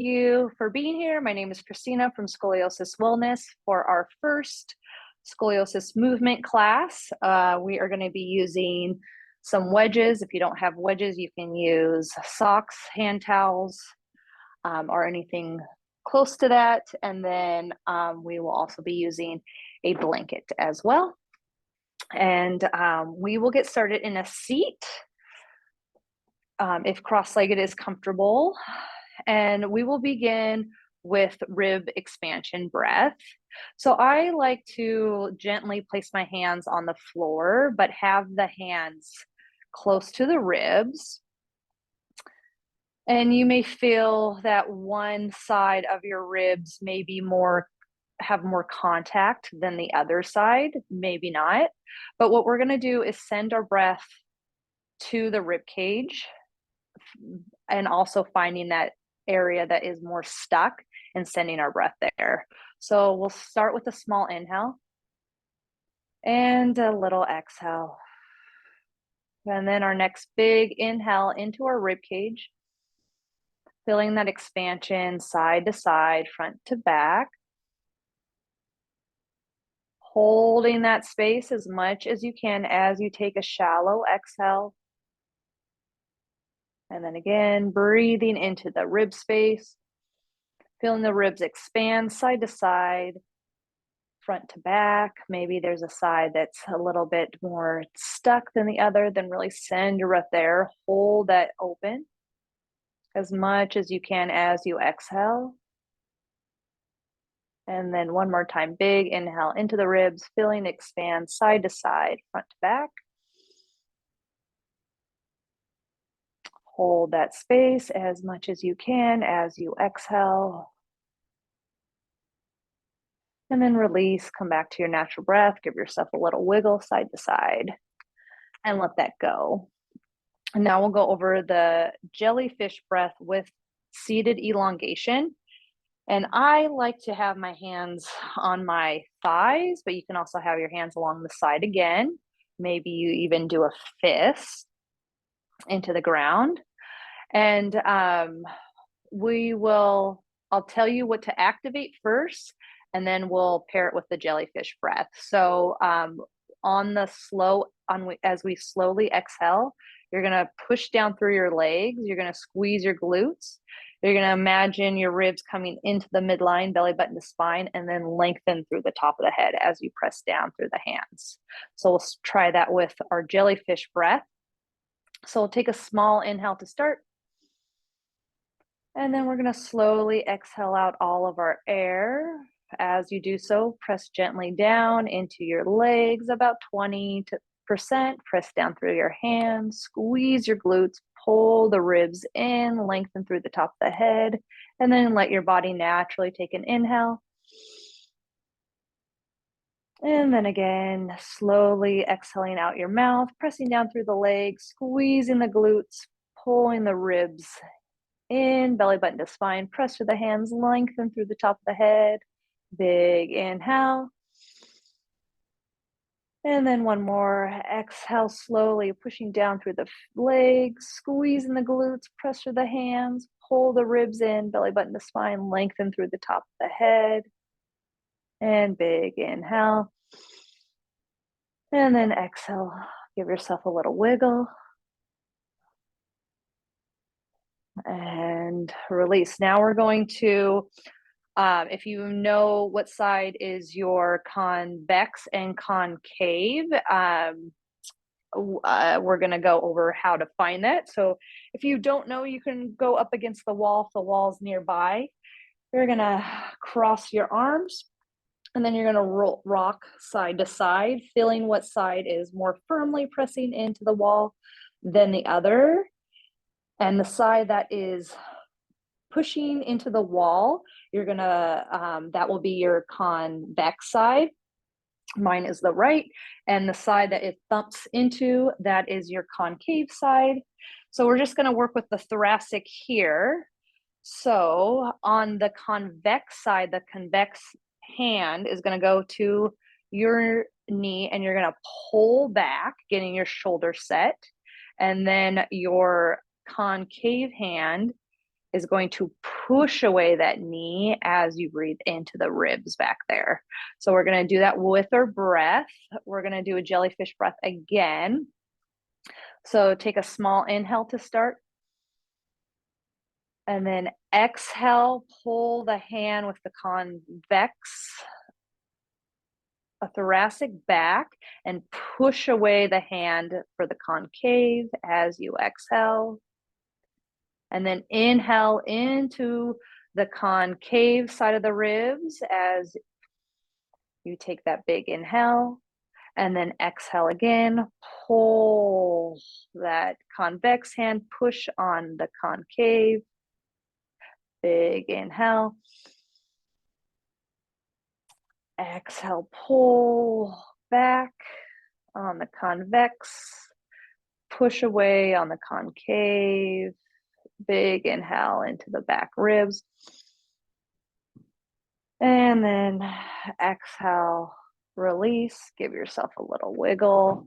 you for being here. My name is Christina from Scoliosis Wellness for our first scoliosis movement class. We are going to be using some wedges. If you don't have wedges, you can use socks, hand towels, or anything close to that. And then we will also be using a blanket as well. And we will get started in a seat if cross-legged is comfortable. And we will begin with rib expansion breath. So I like to gently place my hands on the floor, but have the hands close to the ribs. And you may feel that one side of your ribs may be have more contact than the other side, maybe not. But what we're going to do is send our breath to the rib cage and also finding that area that is more stuck and sending our breath there. So we'll start with a small inhale and a little exhale. And then our next big inhale into our rib cage, feeling that expansion side to side, front to back. Holding that space as much as you can as you take a shallow exhale. And then again, breathing into the rib space, feeling the ribs expand side to side, front to back. Maybe there's a side that's a little bit more stuck than the other, then really send your breath there. Hold that open as much as you can as you exhale. And then one more time, big inhale into the ribs, feeling expand side to side, front to back. Hold that space as much as you can as you exhale. And then release, come back to your natural breath, give yourself a little wiggle side to side, and let that go. And now we'll go over the jellyfish breath with seated elongation. And I like to have my hands on my thighs, but you can also have your hands along the side again. Maybe you even do a fist into the ground. And I'll tell you what to activate first, and then we'll pair it with the jellyfish breath. So as we slowly exhale, you're going to push down through your legs. You're going to squeeze your glutes. You're going to imagine your ribs coming into the midline, belly button to spine, and then lengthen through the top of the head as you press down through the hands. So we'll try that with our jellyfish breath. So we'll take a small inhale to start. And then we're going to slowly exhale out all of our air. As you do so, press gently down into your legs, about 20%. Press down through your hands, squeeze your glutes, pull the ribs in, lengthen through the top of the head, and then let your body naturally take an inhale. And then again, slowly exhaling out your mouth, pressing down through the legs, squeezing the glutes, pulling the ribs in, belly button to spine, press through the hands, lengthen through the top of the head. Big inhale. And then one more. Exhale slowly, pushing down through the legs, squeezing the glutes, press through the hands, pull the ribs in, belly button to spine, lengthen through the top of the head. And big inhale. And then exhale. Give yourself a little wiggle. And release. Now we're going to, if you know what side is your convex and concave, we're going to go over how to find that. So if you don't know, you can go up against the wall if the wall's nearby. You're going to cross your arms, and then you're going to rock side to side, feeling what side is more firmly pressing into the wall than the other. And the side that is pushing into the wall, you're going to, that will be your convex side. Mine is the right, and the side that it thumps into, that is your concave side. So we're just going to work with the thoracic here. So on the convex side, the convex hand is going to go to your knee, and you're going to pull back, getting your shoulder set. And then your concave hand is going to push away that knee as you breathe into the ribs back there. So we're going to do that with our breath. We're going to do a jellyfish breath again. So take a small inhale to start. And then exhale, pull the hand with the convex, a thoracic back, and push away the hand for the concave as you exhale. And then inhale into the concave side of the ribs as you take that big inhale. And then exhale again, pull that convex hand, push on the concave. Big inhale. Exhale, pull back on the convex, push away on the concave. Big inhale into the back ribs. And then exhale, release, give yourself a little wiggle.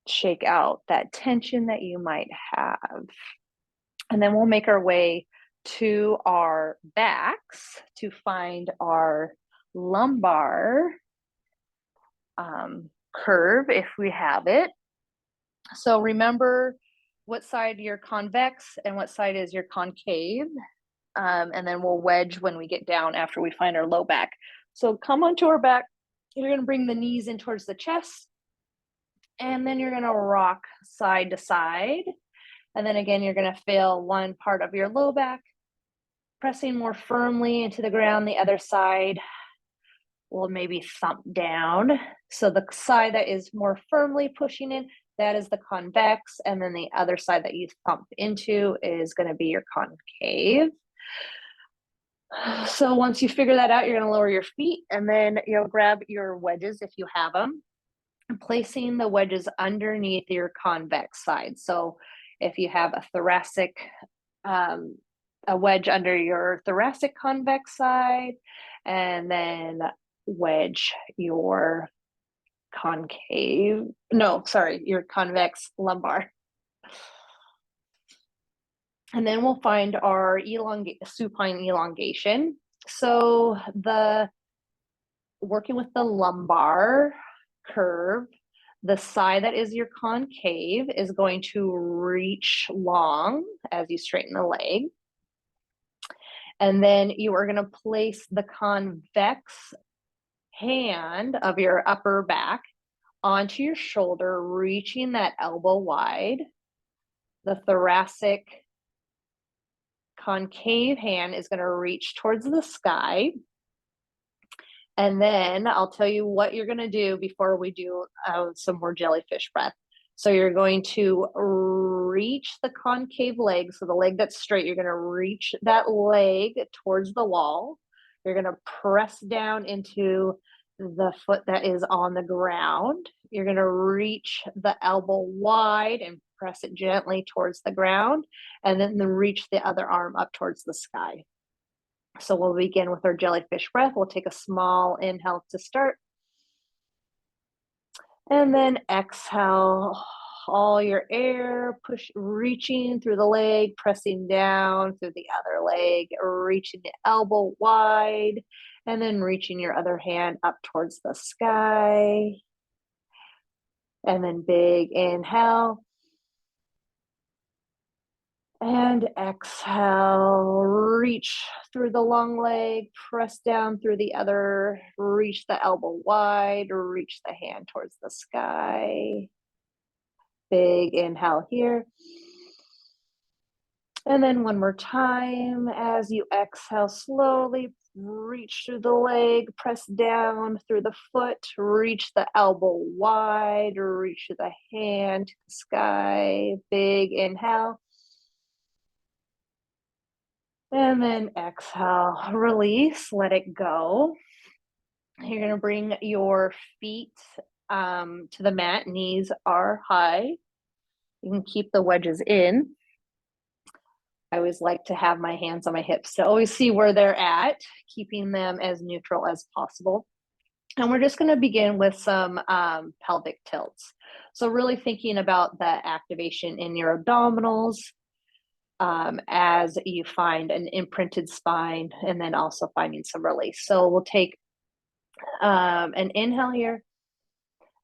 Shake out that tension that you might have. And then we'll make our way to our backs to find our lumbar curve if we have it. So remember what side you're convex and what side is your concave. And then we'll wedge when we get down after we find our low back. So come onto our back. You're going to bring the knees in towards the chest. And then you're going to rock side to side. And then again, you're going to feel one part of your low back pressing more firmly into the ground. The other side will maybe thump down. So the side that is more firmly pushing in, that is the convex. And then the other side that you thump into is going to be your concave. So once you figure that out, you're going to lower your feet and then you'll grab your wedges if you have them, and placing the wedges underneath your convex side. So if you have a thoracic, a wedge under your thoracic convex side, and then wedge your your convex lumbar. And then we'll find our supine elongation. So working with the lumbar curve, the side that is your concave is going to reach long as you straighten the leg. And then you are going to place the convex hand of your upper back onto your shoulder, reaching that elbow wide. The thoracic concave hand is going to reach towards the sky. And then I'll tell you what you're going to do before we do some more jellyfish breath. So you're going to reach the concave leg. So the leg that's straight, you're going to reach that leg towards the wall. You're going to press down into the foot that is on the ground. You're going to reach the elbow wide and press it gently towards the ground, and then reach the other arm up towards the sky. So we'll begin with our jellyfish breath. We'll take a small inhale to start. And then exhale all your air, reaching through the leg, pressing down through the other leg, reaching the elbow wide, and then reaching your other hand up towards the sky. And then big inhale. And exhale, reach through the long leg, press down through the other, reach the elbow wide, reach the hand towards the sky. Big inhale here. And then one more time, as you exhale, slowly reach through the leg, press down through the foot, reach the elbow wide, reach the hand to the sky. Big inhale. And then exhale, release, let it go. You're going to bring your feet to the mat. Knees are high. You can keep the wedges in. I always like to have my hands on my hips to always see where they're at, keeping them as neutral as possible. And we're just going to begin with some pelvic tilts. So really thinking about the activation in your abdominals, as you find an imprinted spine, and then also finding some release. So we'll take an inhale here,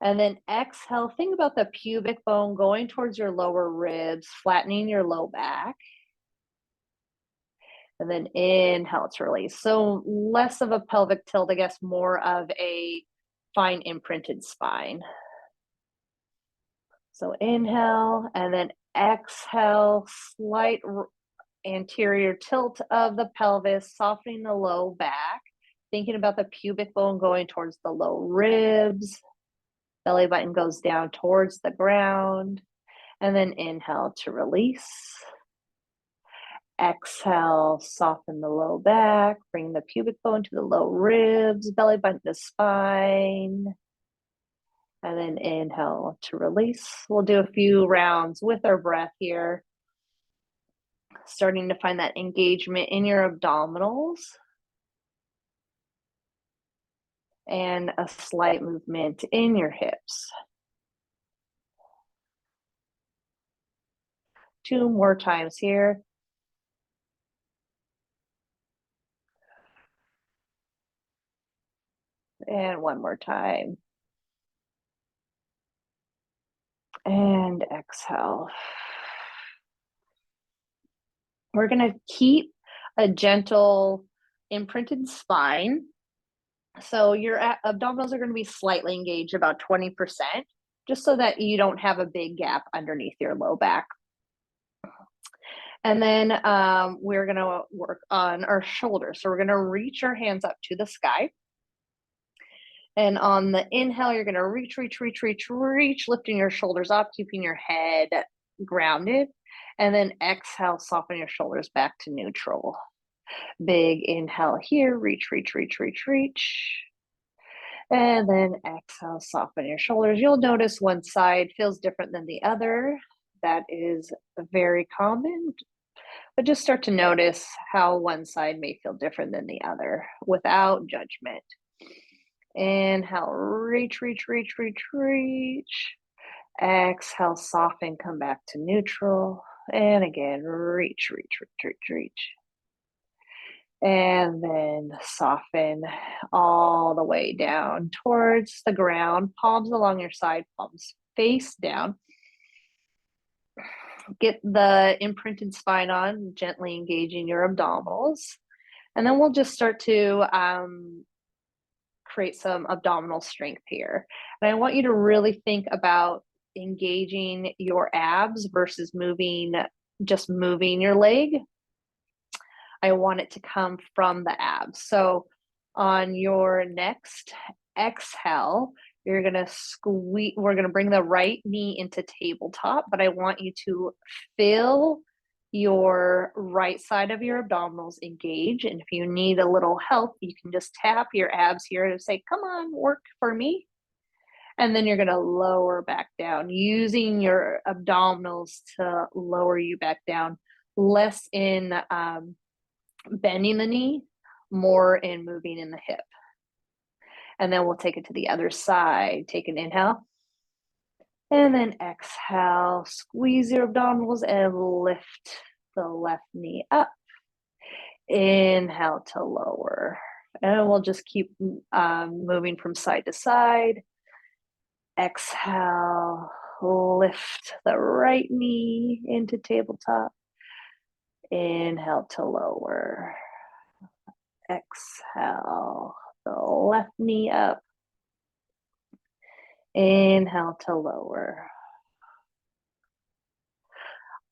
and then exhale. Think about the pubic bone going towards your lower ribs, flattening your low back. And then inhale to release. So less of a pelvic tilt, I guess, more of a fine imprinted spine. So inhale, and then exhale, slight anterior tilt of the pelvis, softening the low back, thinking about the pubic bone going towards the low ribs, belly button goes down towards the ground, and then inhale to release. Exhale, soften the low back, bring the pubic bone to the low ribs, belly button to spine, and then inhale to release. We'll do a few rounds with our breath here, starting to find that engagement in your abdominals and a slight movement in your hips. 2 more times here. And 1 more time. And exhale. We're going to keep a gentle imprinted spine. So your abdominals are going to be slightly engaged, about 20%, just so that you don't have a big gap underneath your low back. And then we're going to work on our shoulders. So we're going to reach our hands up to the sky. And on the inhale, you're going to reach, lifting your shoulders up, keeping your head grounded. And then exhale, soften your shoulders back to neutral. Big inhale here, reach. And then exhale, soften your shoulders. You'll notice one side feels different than the other. That is very common. But just start to notice how one side may feel different than the other without judgment. Inhale, reach. Exhale, soften, come back to neutral. And again, reach. And then soften all the way down towards the ground, palms along your side, palms face down. Get the imprinted spine on, gently engaging your abdominals. And then we'll just start to create some abdominal strength here. And I want you to really think about engaging your abs versus just moving your leg. I want it to come from the abs. So on your next exhale, you're going to squeeze, we're going to bring the right knee into tabletop, but I want you to feel your right side of your abdominals engage. And if you need a little help, you can just tap your abs here and say, come on, work for me. And then you're going to lower back down, using your abdominals to lower you back down, less in bending the knee, more in moving in the hip. And then we'll take it to the other side. Take an inhale. And then exhale, squeeze your abdominals and lift the left knee up. Inhale to lower. And we'll just keep moving from side to side. Exhale, lift the right knee into tabletop. Inhale to lower. Exhale, the left knee up. Inhale to lower.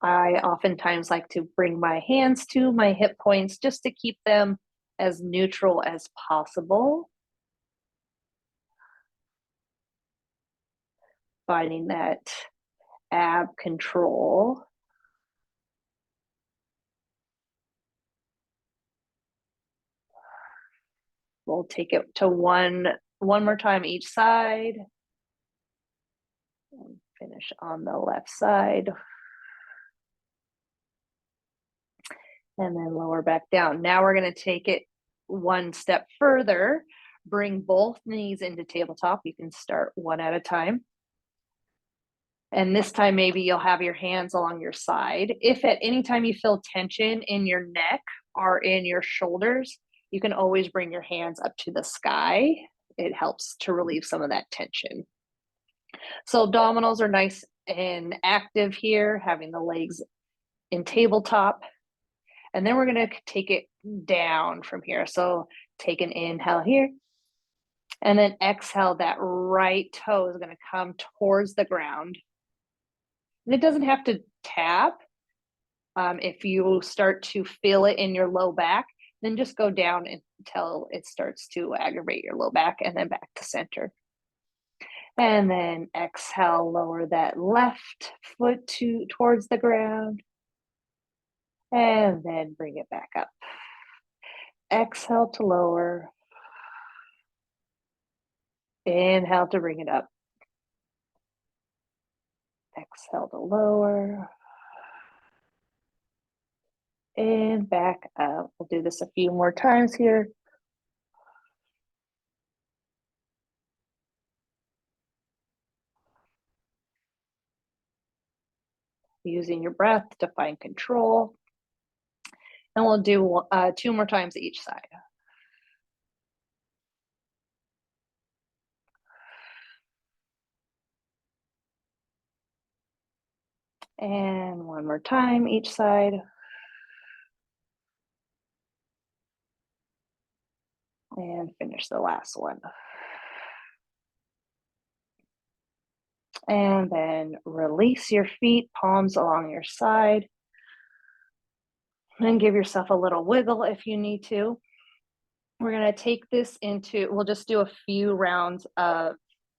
I oftentimes like to bring my hands to my hip points just to keep them as neutral as possible. Finding that ab control. We'll take it to one more time each side. And finish on the left side. And then lower back down. Now we're going to take it one step further. Bring both knees into tabletop. You can start one at a time. And this time, maybe you'll have your hands along your side. If at any time you feel tension in your neck or in your shoulders, you can always bring your hands up to the sky. It helps to relieve some of that tension. So abdominals are nice and active here, having the legs in tabletop. And then we're going to take it down from here. So take an inhale here. And then exhale, that right toe is going to come towards the ground. And it doesn't have to tap. If you start to feel it in your low back, then just go down until it starts to aggravate your low back and then back to center. And then exhale, lower that left foot towards the ground. And then bring it back up. Exhale to lower. Inhale to bring it up. Exhale to lower. And back up. We'll do this a few more times here. Using your breath to find control. And we'll do 2 more times each side. And 1 more time each side. And finish the last one. And then release your feet, palms along your side. And give yourself a little wiggle if you need to. We're going to take this into, we'll just do a few rounds of,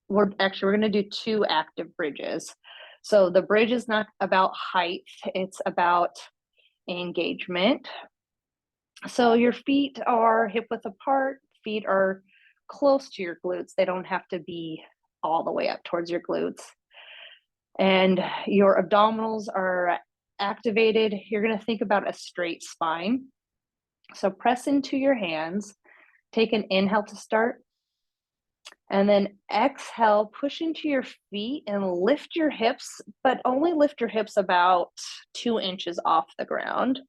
we're going to do 2 active bridges. So the bridge is not about height, it's about engagement. So your feet are hip width apart, feet are close to your glutes. They don't have to be all the way up towards your glutes. And your abdominals are activated. You're going to think about a straight spine. So press into your hands, take an inhale to start, and then exhale, push into your feet and lift your hips, but only lift your hips about 2 inches off the ground.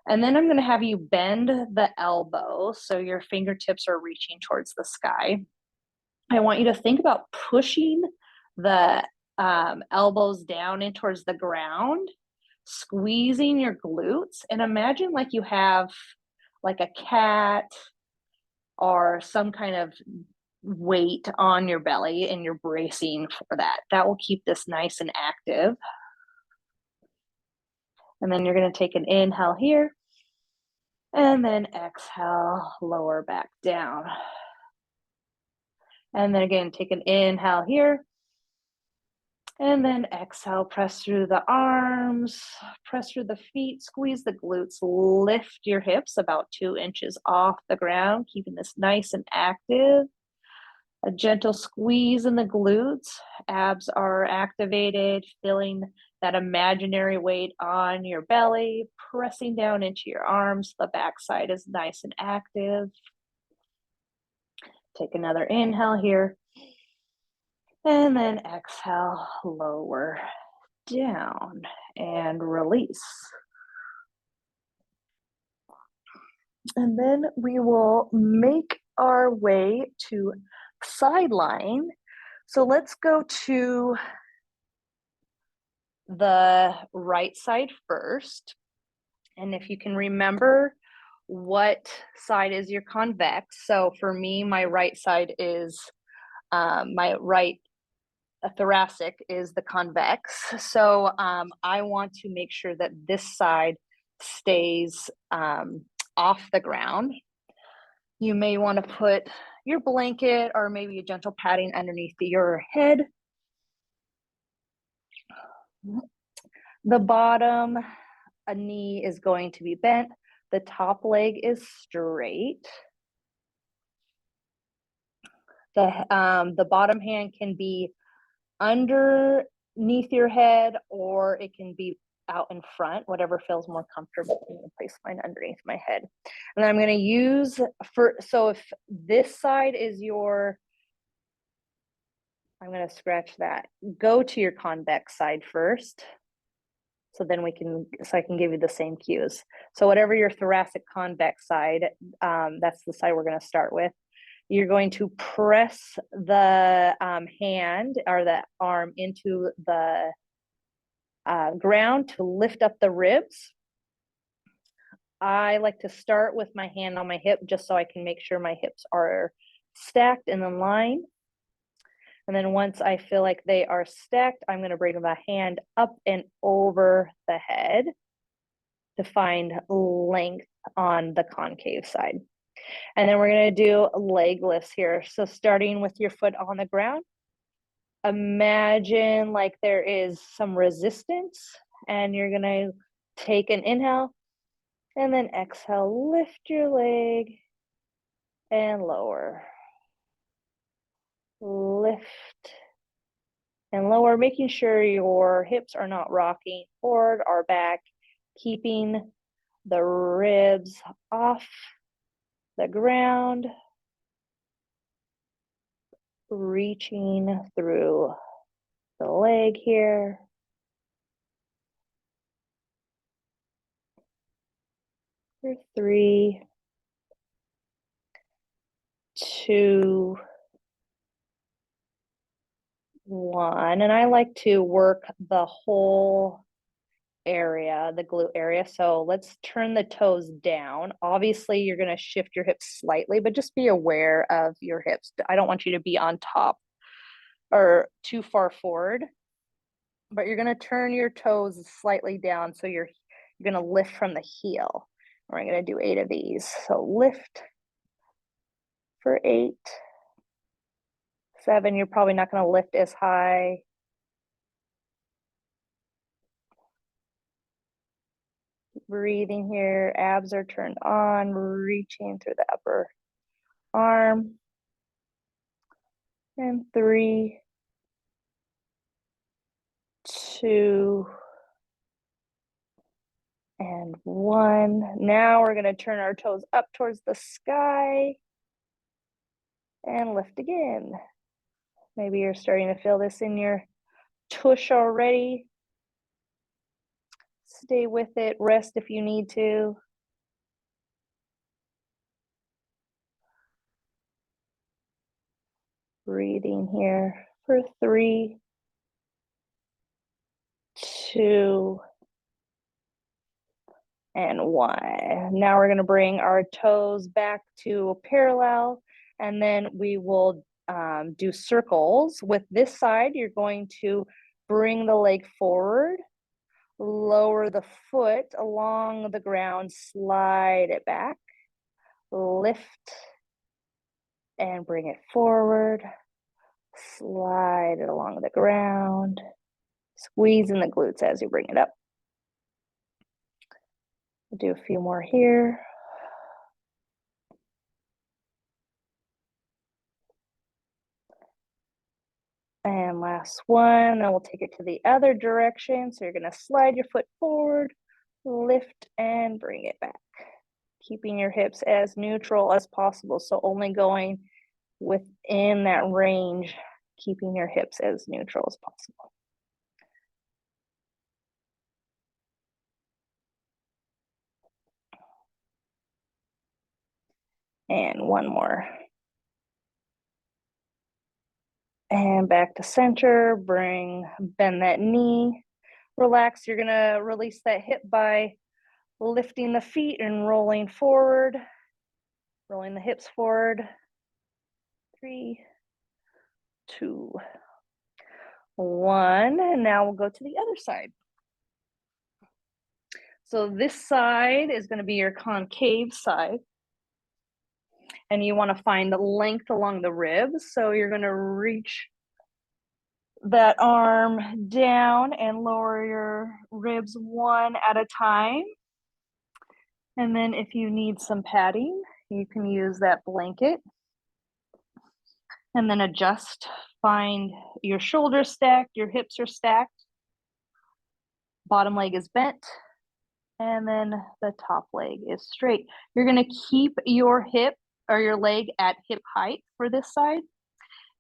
And then I'm going to have you bend the elbow so your fingertips are reaching towards the sky. I want you to think about pushing the elbows down in towards the ground, squeezing your glutes, and imagine like you have like a cat or some kind of weight on your belly and you're bracing for that. That will keep this nice and active. And then you're going to take an inhale here. And then exhale, lower back down. And then again, take an inhale here. And then exhale, press through the arms, press through the feet, squeeze the glutes, lift your hips about 2 inches off the ground, keeping this nice and active. A gentle squeeze in the glutes, abs are activated, feeling that imaginary weight on your belly, pressing down into your arms. The backside is nice and active. Take another inhale here. And then exhale, lower down and release. And then we will make our way to sideline. So let's go to the right side first. And if you can remember what side is your convex. So for me, my right side is my right thoracic is the convex. So I want to make sure that this side stays off the ground. You may want to put your blanket or maybe a gentle padding underneath your head. The bottom knee is going to be bent. The top leg is straight. The bottom hand can be underneath your head or it can be out in front, whatever feels more comfortable. I'm going to place mine underneath my head. And then I'm going to use so if this side is your I'm going to scratch that. Go to your convex side first. So then I can give you the same cues. So whatever your thoracic convex side, that's the side we're going to start with. You're going to press the hand or the arm into the ground to lift up the ribs. I like to start with my hand on my hip just so I can make sure my hips are stacked and in line. And then once I feel like they are stacked, I'm going to bring the hand up and over the head to find length on the concave side. And then we're going to do leg lifts here. So starting with your foot on the ground, imagine like there is some resistance, and you're going to take an inhale and then exhale, lift your leg and lower. Lift and lower, making sure your hips are not rocking forward or back, keeping the ribs off the ground, reaching through the leg here. For 3, 2, 1. And I like to work the whole area, the glute area. So let's turn the toes down. Obviously, you're going to shift your hips slightly, but just be aware of your hips. I don't want you to be on top or too far forward, but you're going to turn your toes slightly down. So you're going to lift from the heel. We're going to do 8 of these. So lift for 8, 7. You're probably not going to lift as high. Breathing here, abs are turned on, reaching through the upper arm. And 3, 2, and 1. Now we're going to turn our toes up towards the sky and lift again. Maybe you're starting to feel this in your tush already. Stay with it, rest if you need to. Breathing here for 3, 2, and 1. Now we're going to bring our toes back to parallel, and then we will do circles. With this side, you're going to bring the leg forward, lower the foot along the ground, slide it back, lift, and bring it forward, slide it along the ground, squeeze in the glutes as you bring it up. We'll do a few more here. And last one, then we'll take it to the other direction. So you're going to slide your foot forward, lift, and bring it back. Keeping your hips as neutral as possible. So only going within that range, keeping your hips as neutral as possible. And one more. And back to center, bend that knee, relax. You're gonna release that hip by lifting the feet and rolling forward, rolling the hips forward. 3, 2, 1, and now we'll go to the other side. So this side is gonna be your concave side. And you wanna find the length along the ribs. So you're gonna reach that arm down and lower your ribs one at a time. And then if you need some padding, you can use that blanket. And then adjust, find your shoulders stacked, your hips are stacked, bottom leg is bent, and then the top leg is straight. You're gonna keep your hip or your leg at hip height for this side.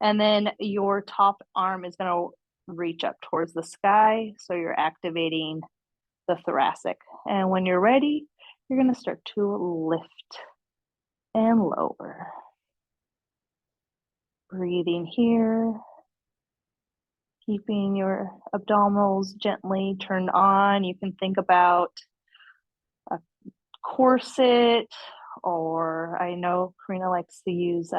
And then your top arm is going to reach up towards the sky. So you're activating the thoracic. And when you're ready, you're going to start to lift and lower. Breathing here. Keeping your abdominals gently turned on. You can think about a corset, or I know Karina likes to use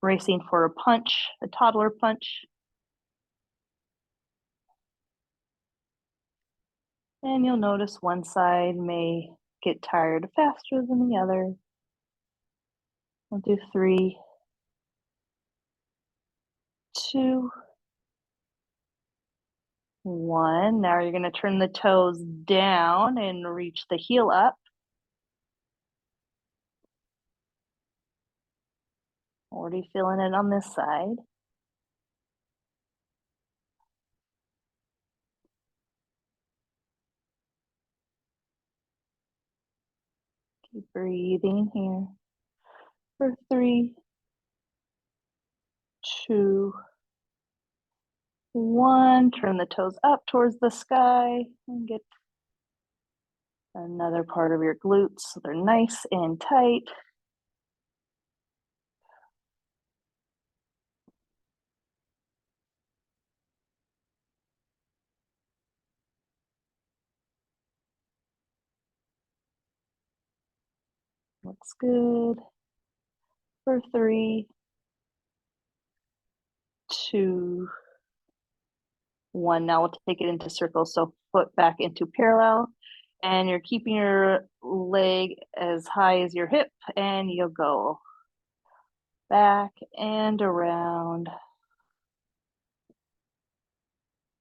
bracing for a punch, a toddler punch. And you'll notice one side may get tired faster than the other. We'll do 3, 2, 1. Now you're going to turn the toes down and reach the heel up. Already feeling it on this side. Keep breathing here for 3, 2, 1. Turn the toes up towards the sky and get another part of your glutes so they're nice and tight. Looks good. For 3, 2, 1. Now we'll take it into circles. So foot back into parallel, and you're keeping your leg as high as your hip, and you'll go back and around,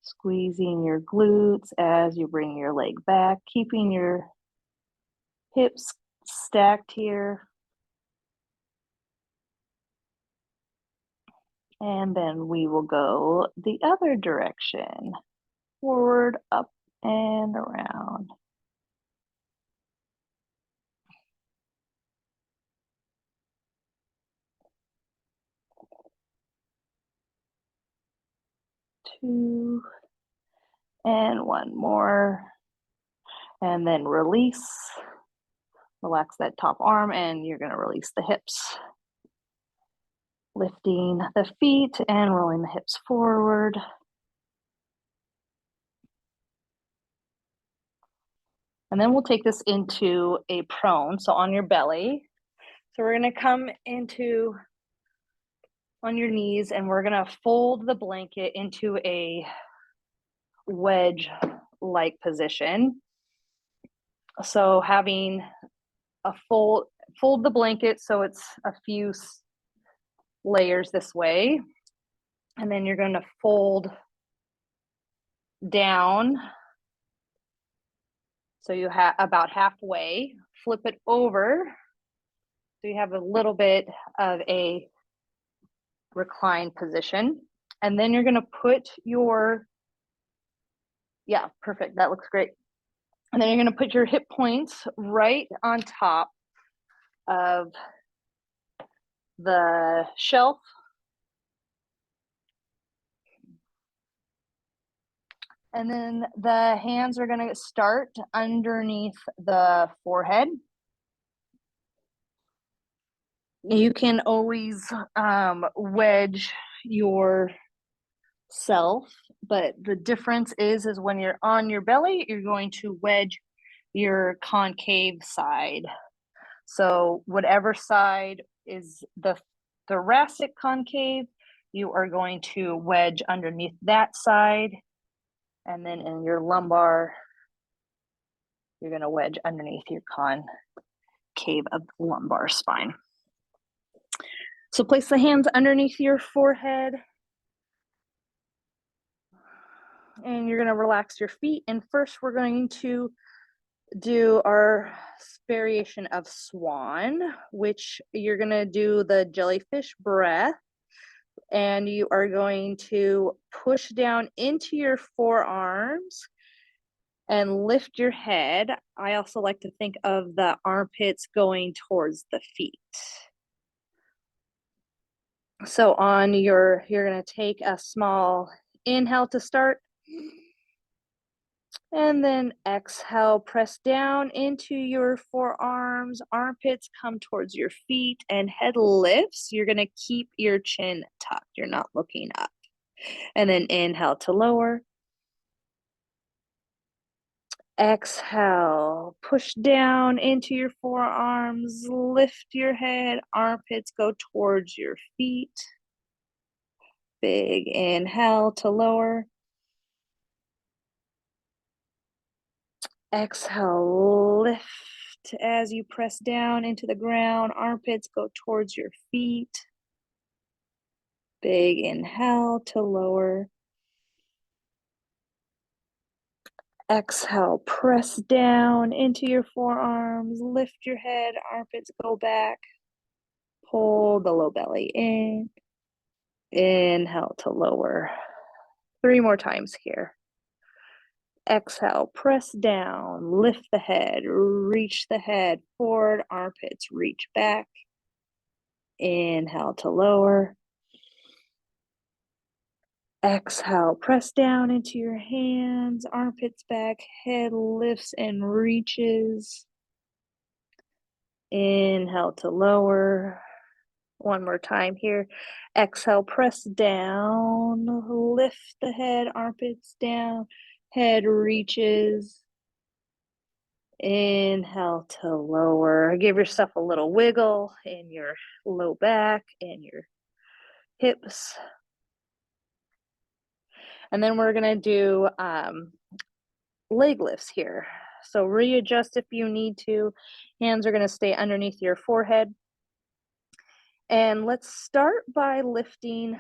squeezing your glutes as you bring your leg back, keeping your hips stacked here. And then we will go the other direction, forward, up, and around. Two, and 1 more. And then release. Relax that top arm, and you're going to release the hips. Lifting the feet and rolling the hips forward. And then we'll take this into a prone, so on your belly. So we're going to come into on your knees, and we're going to fold the blanket into a wedge-like position. So having a fold the blanket so it's a few layers this way, and then you're going to fold down so you have about halfway, flip it over so you have a little bit of a reclined position, and then you're going to put your perfect, that looks great. And then you're going to put your hip points right on top of the shelf. And then the hands are going to start underneath the forehead. You can always wedge yourself, but the difference is when you're on your belly, you're going to wedge your concave side. So whatever side is the thoracic concave, you are going to wedge underneath that side. And then in your lumbar, you're going to wedge underneath your concave of the lumbar spine. So place the hands underneath your forehead. And you're going to relax your feet. And first, we're going to do our variation of swan, which you're going to do the jellyfish breath. And you are going to push down into your forearms and lift your head. I also like to think of the armpits going towards the feet. So on you're going to take a small inhale to start. And then exhale, press down into your forearms, armpits come towards your feet, and head lifts. You're going to keep your chin tucked. You're not looking up. And then inhale to lower. Exhale, push down into your forearms, lift your head, armpits go towards your feet. Big inhale to lower. Exhale, lift as you press down into the ground, armpits go towards your feet. Big inhale to lower. Exhale, press down into your forearms, lift your head, armpits go back. Pull the low belly in. Inhale to lower. 3 more times here. Exhale, press down, lift the head, reach the head forward, armpits reach back. Inhale to lower. Exhale, press down into your hands, armpits back, head lifts and reaches. Inhale to lower. 1 more time here. Exhale, press down, lift the head, armpits down, head reaches. Inhale to lower. Give yourself a little wiggle in your low back and your hips. And then we're going to do leg lifts here. So readjust if you need to. Hands are going to stay underneath your forehead. And let's start by lifting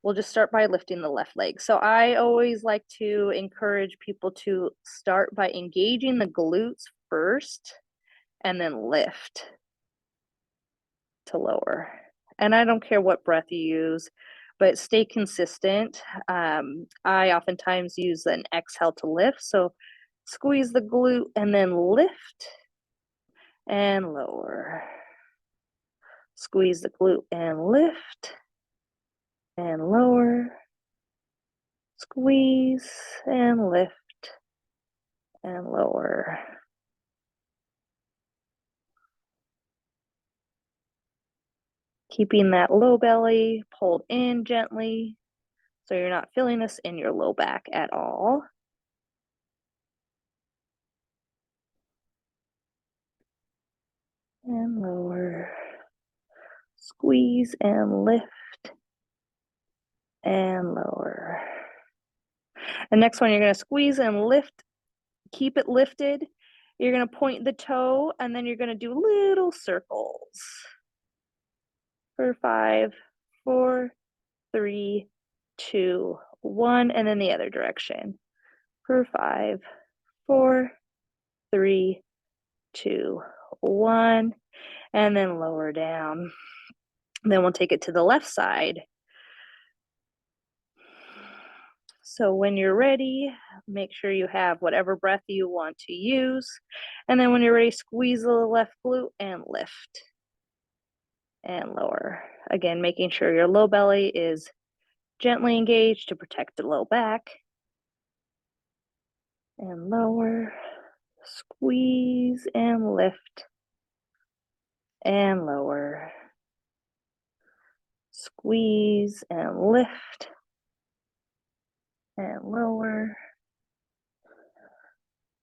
we'll just start by lifting the left leg. So I always like to encourage people to start by engaging the glutes first and then lift to lower. And I don't care what breath you use, but stay consistent. I oftentimes use an exhale to lift. So squeeze the glute and then lift and lower. Squeeze the glute and lift and lower. Squeeze and lift and lower. Keeping that low belly pulled in gently so you're not feeling this in your low back at all. And lower. Squeeze and lift and lower. The next one, you're going to squeeze and lift. Keep it lifted. You're going to point the toe, and then you're going to do little circles. For 5, 4, 3, 2, 1, and then the other direction. For 5, 4, 3, 2, 1, and then lower down. And then we'll take it to the left side. So when you're ready, make sure you have whatever breath you want to use. And then when you're ready, squeeze the left glute and lift and lower. Again, making sure your low belly is gently engaged to protect the low back. And lower, squeeze and lift and lower. Squeeze and lift and lower.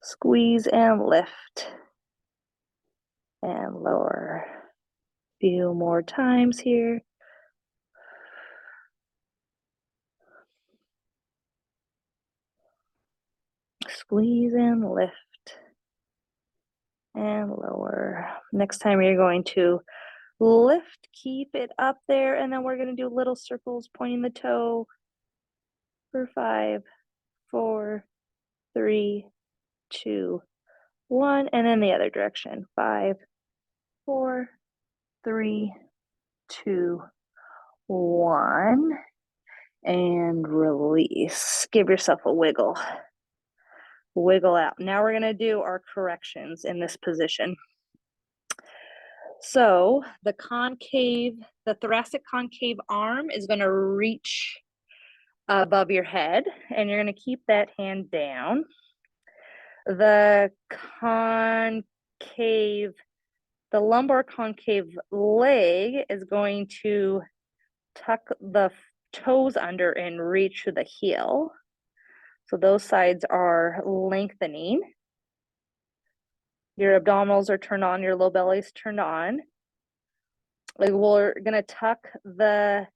Squeeze and lift and lower. Few more times here. Squeeze and lift and lower. Next time you're going to lift, keep it up there, and then we're going to do little circles pointing the toe for 5, 4, 3, 2, 1, and then the other direction. 5, 4, 3, 2, 1, and release. Give yourself a wiggle. Wiggle out. Now we're going to do our corrections in this position. So the thoracic concave arm is going to reach above your head, and you're going to keep that hand down. The lumbar concave leg is going to tuck the toes under and reach to the heel. So those sides are lengthening. Your abdominals are turned on, your low belly is turned on. Like we're gonna tuck the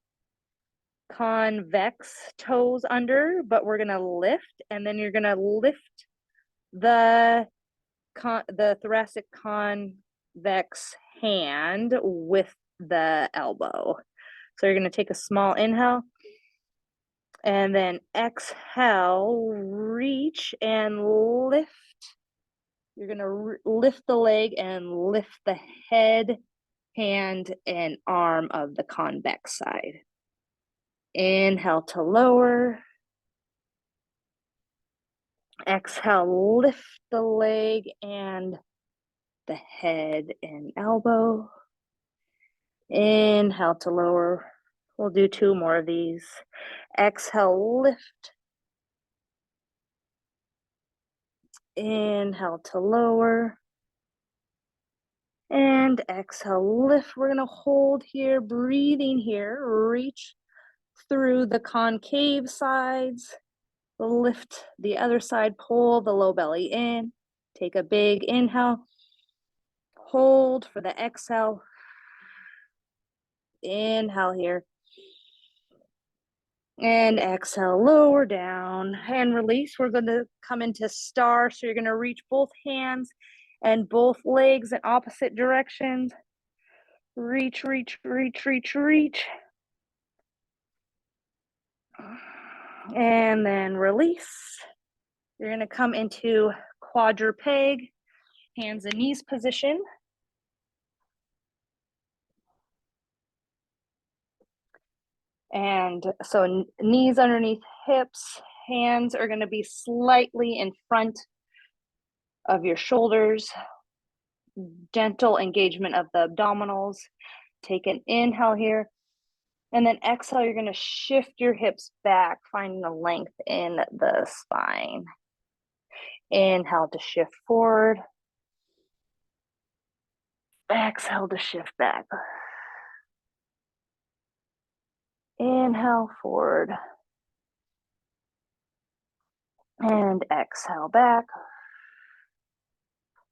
convex toes under, but we're gonna lift, and then you're gonna lift the thoracic convex hand with the elbow. So you're gonna take a small inhale, and then exhale, reach and lift. You're gonna lift the leg and lift the head, hand, and arm of the convex side. Inhale to lower. Exhale, lift the leg and the head and elbow. Inhale to lower. We'll do 2 more of these. Exhale, lift. Inhale to lower. And exhale, lift. We're going to hold here, breathing here. Reach through the concave sides. Lift the other side, pull the low belly in. Take a big inhale. Hold for the exhale. Inhale here. And exhale, lower down and release. We're going to come into star. So you're going to reach both hands and both legs in opposite directions. Reach, reach, reach, reach, reach. And then release. You're going to come into quadruped, hands and knees position. And so knees underneath hips, hands are going to be slightly in front of your shoulders. Gentle engagement of the abdominals. Take an inhale here. And then exhale, you're going to shift your hips back, finding the length in the spine. Inhale to shift forward. Exhale to shift back. Inhale forward. And exhale back.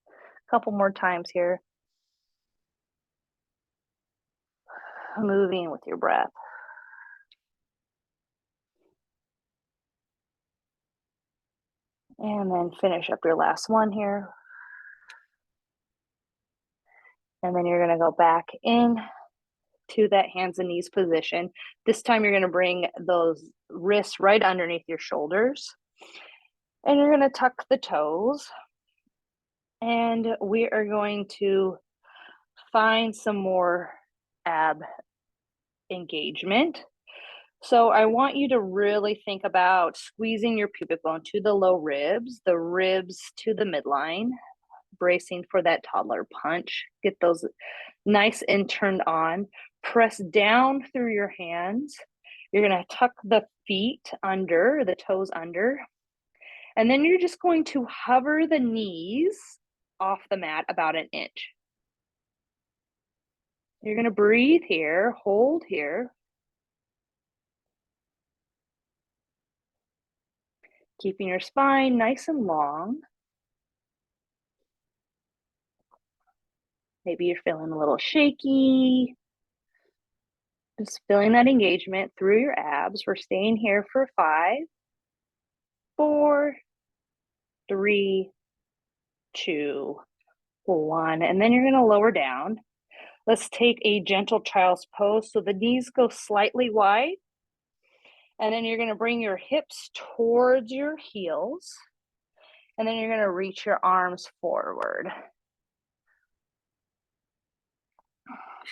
A couple more times here. Moving with your breath. And then finish up your last one here. And then you're going to go back in to that hands and knees position. This time you're going to bring those wrists right underneath your shoulders. And you're going to tuck the toes. And we are going to find some more ab engagement. So I want you to really think about squeezing your pubic bone to the low ribs, the ribs to the midline, bracing for that toddler punch. Get those nice and turned on. Press down through your hands. You're going to tuck the feet under, the toes under. And then you're just going to hover the knees off the mat about an inch. You're going to breathe here, hold here. Keeping your spine nice and long. Maybe you're feeling a little shaky. Just feeling that engagement through your abs. We're staying here for 5, 4, 3, 2, 1. And then you're going to lower down. Let's take a gentle child's pose. So the knees go slightly wide. And then you're going to bring your hips towards your heels. And then you're going to reach your arms forward.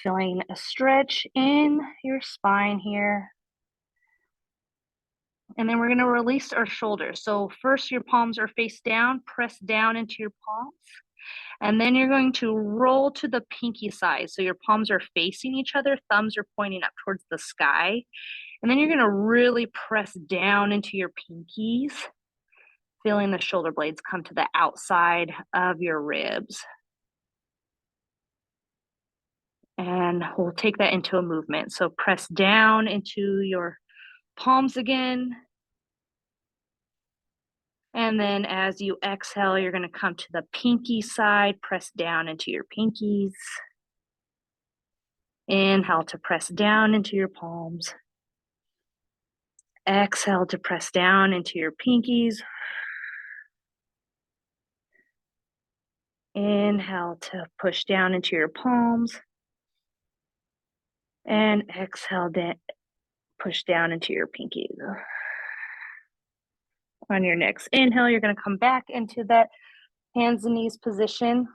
Feeling a stretch in your spine here. And then we're going to release our shoulders. So first your palms are face down, press down into your palms. And then you're going to roll to the pinky side. So your palms are facing each other, thumbs are pointing up towards the sky. And then you're going to really press down into your pinkies, feeling the shoulder blades come to the outside of your ribs. And we'll take that into a movement. So press down into your palms again. And then as you exhale, you're going to come to the pinky side, press down into your pinkies. Inhale to press down into your palms. Exhale to press down into your pinkies. Inhale to push down into your palms. And exhale to push down into your pinkies. On your next inhale, you're going to come back into that hands and knees position.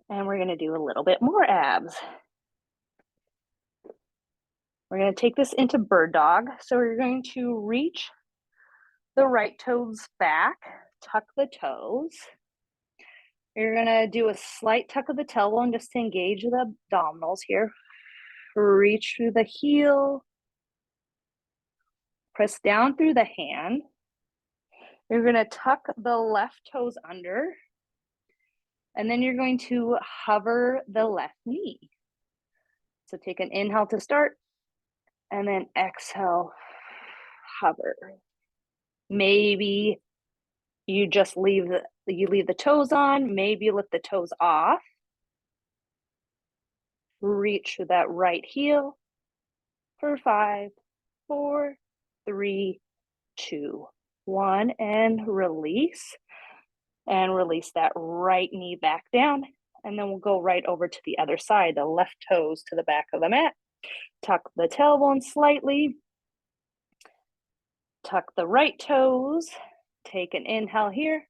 And we're going to do a little bit more abs. We're going to take this into bird dog. So we're going to reach the right toes back, tuck the toes. You're going to do a slight tuck of the tailbone just to engage the abdominals here. Reach through the heel. Press down through the hand. You're going to tuck the left toes under. And then you're going to hover the left knee. So take an inhale to start. And then exhale, hover. Maybe you just leave the toes on. Maybe you lift the toes off. Reach for that right heel for 5, 4, 3, 2, 1, and release. And release that right knee back down. And then we'll go right over to the other side, the left toes to the back of the mat. Tuck the tailbone slightly. Tuck the right toes. Take an inhale here.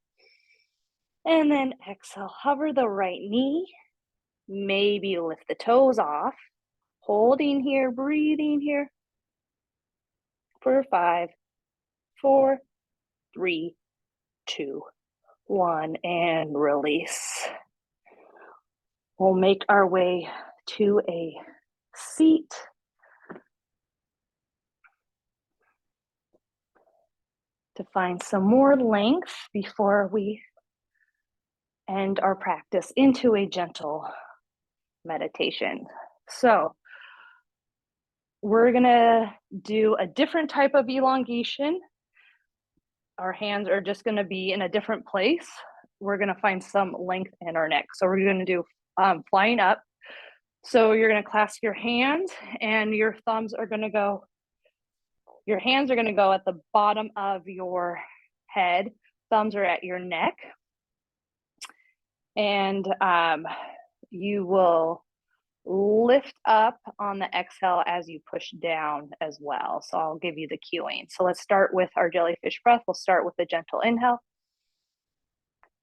And then exhale, hover the right knee. Maybe lift the toes off. Holding here, breathing here. For 5, 4, 3, 2, 1, and release. We'll make our way to a seat. To find some more length before we end our practice into a gentle meditation. So we're gonna do a different type of elongation. Our hands are just gonna be in a different place. We're gonna find some length in our neck. So we're gonna do flying up. So you're gonna clasp your hands and your thumbs are gonna go, your hands are gonna go at the bottom of your head. Thumbs are at your neck. And you will lift up on the exhale as you push down as well. So I'll give you the cueing. So let's start with our jellyfish breath. We'll start with a gentle inhale.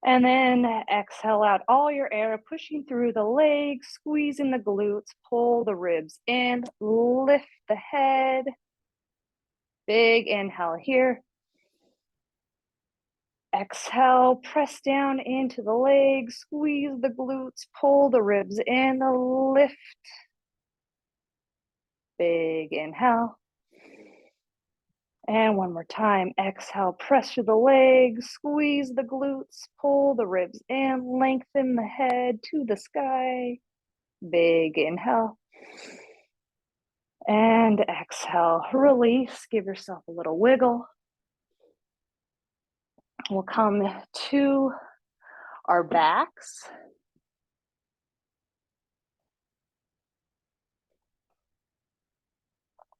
And then exhale out all your air, pushing through the legs, squeezing the glutes, pull the ribs in, lift the head. Big inhale here. Exhale, press down into the legs, squeeze the glutes, pull the ribs in, lift. Big inhale. And one more time, exhale, press through the legs, squeeze the glutes, pull the ribs in, lengthen the head to the sky. Big inhale. And exhale, release, give yourself a little wiggle. We'll come to our backs.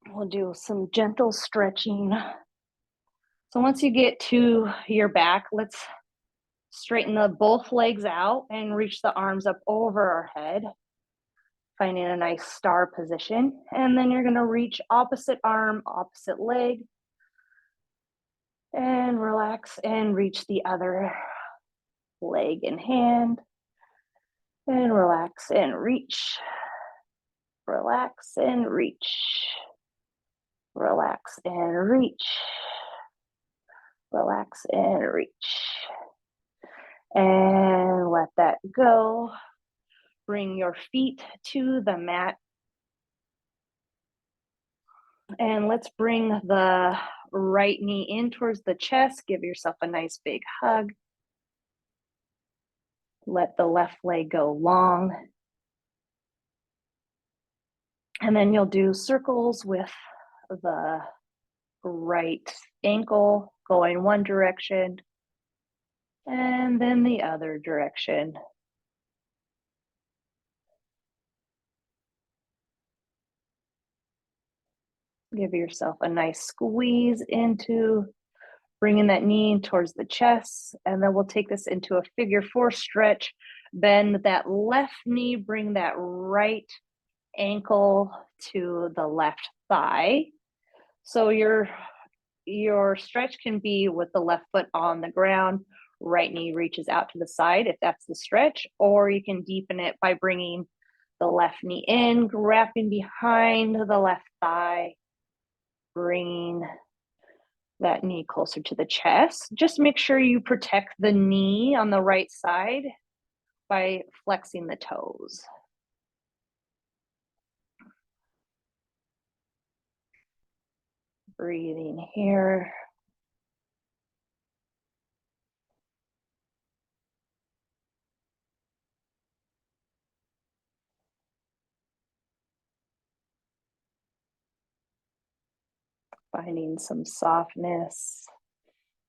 We'll do some gentle stretching. So once you get to your back, let's straighten both legs out and reach the arms up over our head, finding a nice star position. And then you're going to reach opposite arm, opposite leg, and relax and reach the other leg and hand, and relax and reach, relax and reach, relax and reach, relax and reach. And let that go. Bring your feet to the mat. And let's bring the right knee in towards the chest. Give yourself a nice big hug. Let the left leg go long. And then you'll do circles with the right ankle going one direction and then the other direction. Give yourself a nice squeeze into bringing that knee towards the chest, and then we'll take this into a figure four stretch. Bend that left knee, bring that right ankle to the left thigh. So your stretch can be with the left foot on the ground, right knee reaches out to the side if that's the stretch, or you can deepen it by bringing the left knee in, wrapping behind the left thigh, bringing that knee closer to the chest. Just make sure you protect the knee on the right side by flexing the toes. Breathing here. Finding some softness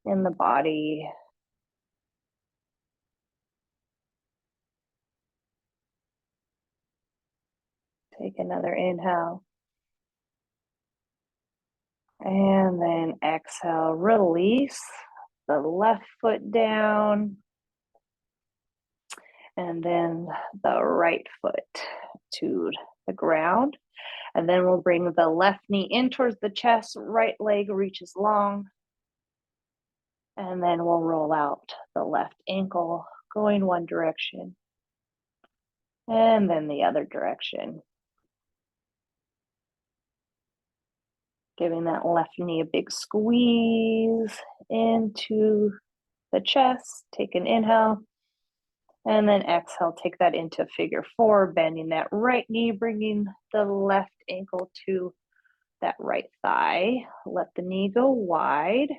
in the body. Take another inhale. And then exhale, release the left foot down. And then the right foot to the ground. And then we'll bring the left knee in towards the chest, right leg reaches long. And then we'll roll out the left ankle, going one direction. And then the other direction. Giving that left knee a big squeeze into the chest. Take an inhale. And then exhale, take that into figure four, bending that right knee, bringing the left ankle to that right thigh. Let the knee go wide.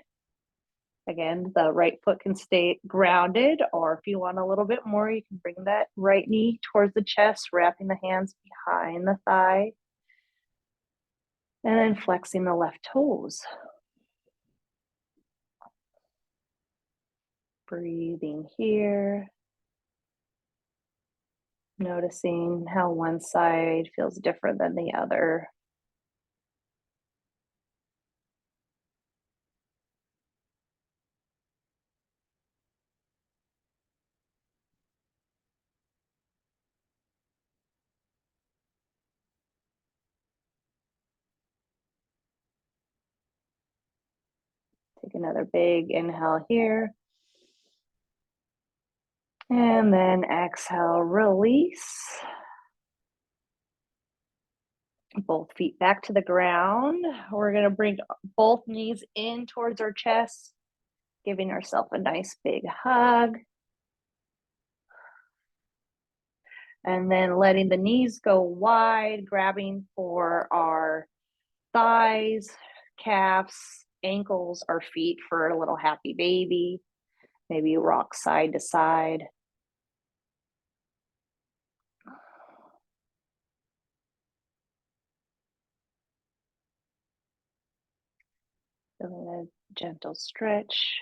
Again, the right foot can stay grounded, or if you want a little bit more, you can bring that right knee towards the chest, wrapping the hands behind the thigh, and then flexing the left toes. Breathing here. Noticing how one side feels different than the other. Take another big inhale here. And then exhale, release. Both feet back to the ground. We're going to bring both knees in towards our chest, giving ourselves a nice big hug. And then letting the knees go wide, grabbing for our thighs, calves, ankles, our feet for a little happy baby. Maybe rock side to side. Feeling a gentle stretch.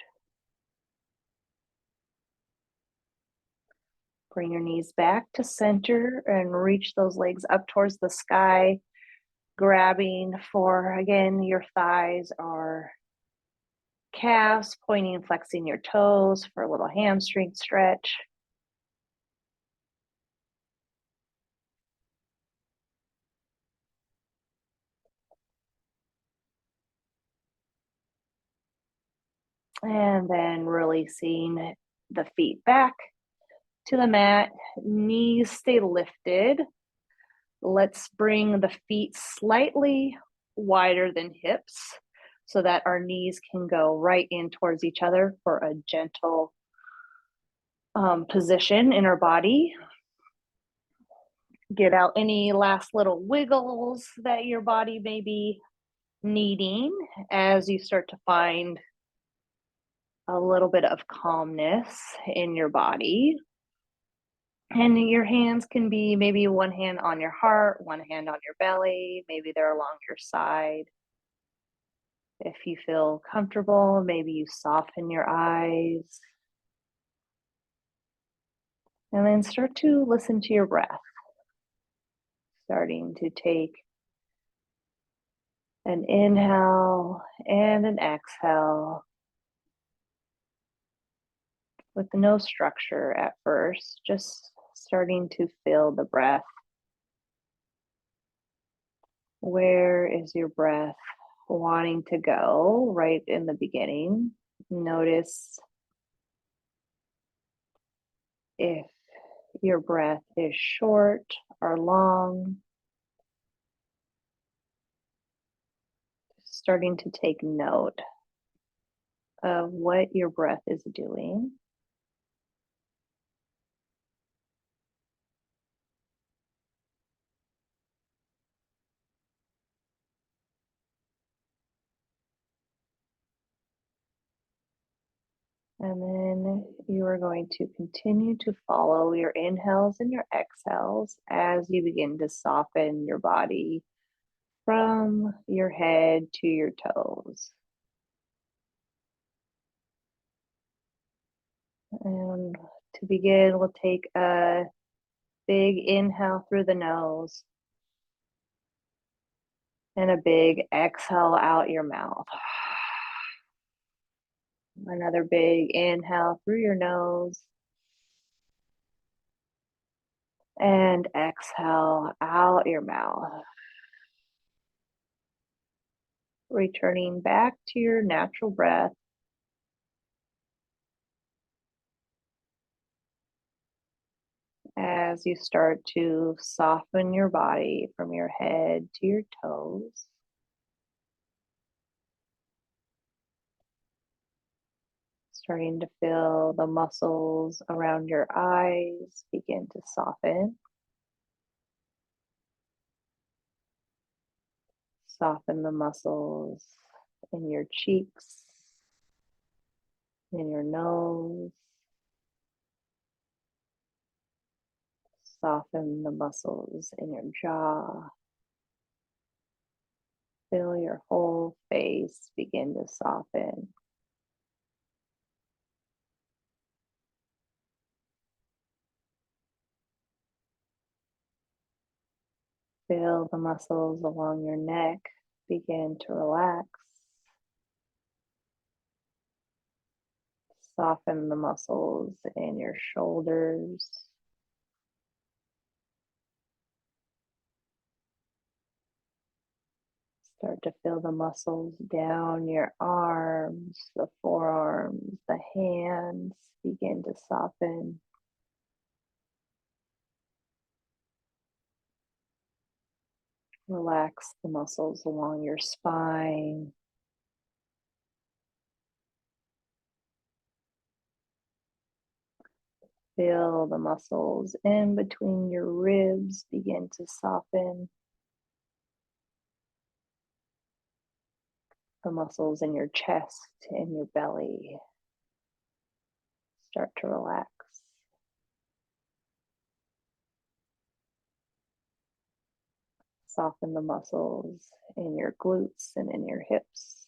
Bring your knees back to center and reach those legs up towards the sky, grabbing for, again, your thighs or calves, pointing and flexing your toes for a little hamstring stretch. And then releasing the feet back to the mat, knees stay lifted. Let's bring the feet slightly wider than hips so that our knees can go right in towards each other for a gentle position in our body. Get out any last little wiggles that your body may be needing as you start to find a little bit of calmness in your body. And your hands can be maybe one hand on your heart, one hand on your belly, maybe they're along your side. If you feel comfortable, maybe you soften your eyes. And then start to listen to your breath. Starting to take an inhale and an exhale with no structure at first, just starting to feel the breath. Where is your breath wanting to go right in the beginning? Notice if your breath is short or long. Starting to take note of what your breath is doing. And then you are going to continue to follow your inhales and your exhales as you begin to soften your body from your head to your toes. And to begin, we'll take a big inhale through the nose and a big exhale out your mouth. Another big inhale through your nose and exhale out your mouth. Returning back to your natural breath. As you start to soften your body from your head to your toes. Starting to feel the muscles around your eyes begin to soften. Soften the muscles in your cheeks, in your nose. Soften the muscles in your jaw. Feel your whole face begin to soften. Feel the muscles along your neck begin to relax. Soften the muscles in your shoulders. Start to feel the muscles down your arms, the forearms, the hands begin to soften. Relax the muscles along your spine. Feel the muscles in between your ribs begin to soften. The muscles in your chest and your belly start to relax. Soften the muscles in your glutes and in your hips.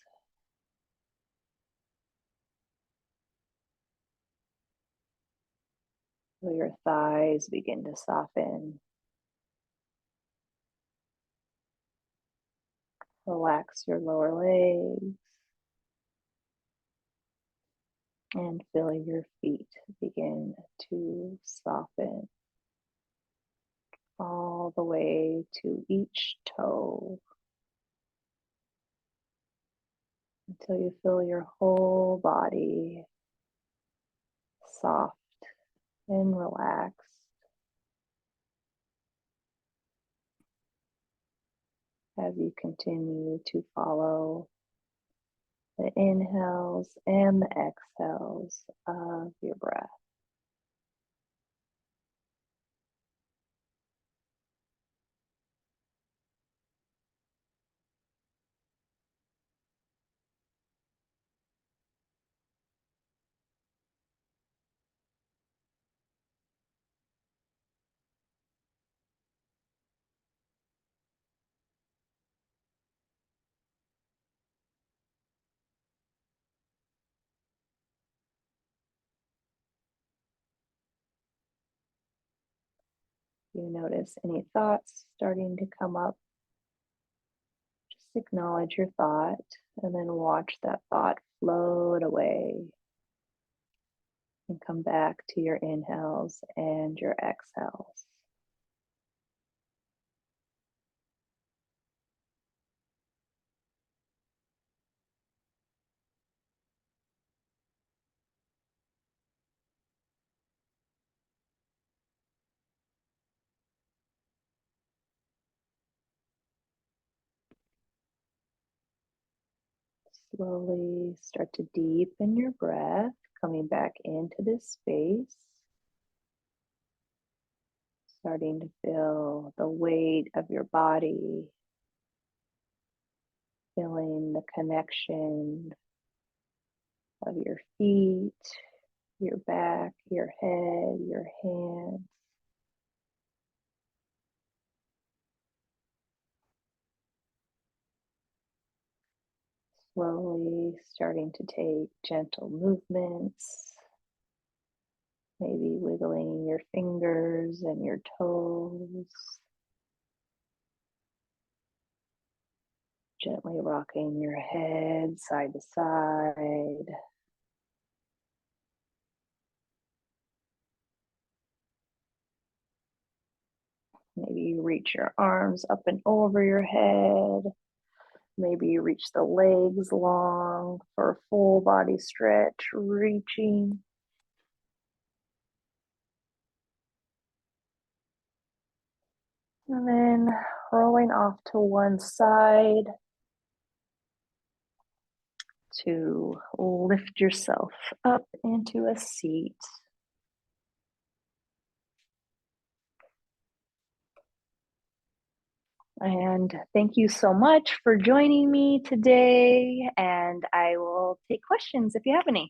Feel your thighs begin to soften. Relax your lower legs. And feel your feet begin to soften all the way to each toe until you feel your whole body soft and relaxed. As you continue to follow the inhales and the exhales of your breath. You notice any thoughts starting to come up, just acknowledge your thought and then watch that thought float away and come back to your inhales and your exhales. Slowly start to deepen your breath, coming back into this space, starting to feel the weight of your body, feeling the connection of your feet, your back, your head, your hands. Slowly starting to take gentle movements, maybe wiggling your fingers and your toes, gently rocking your head side to side. Maybe you reach your arms up and over your head. Maybe you reach the legs long for a full body stretch, reaching. And then rolling off to one side to lift yourself up into a seat. And thank you so much for joining me today. And I will take questions if you have any.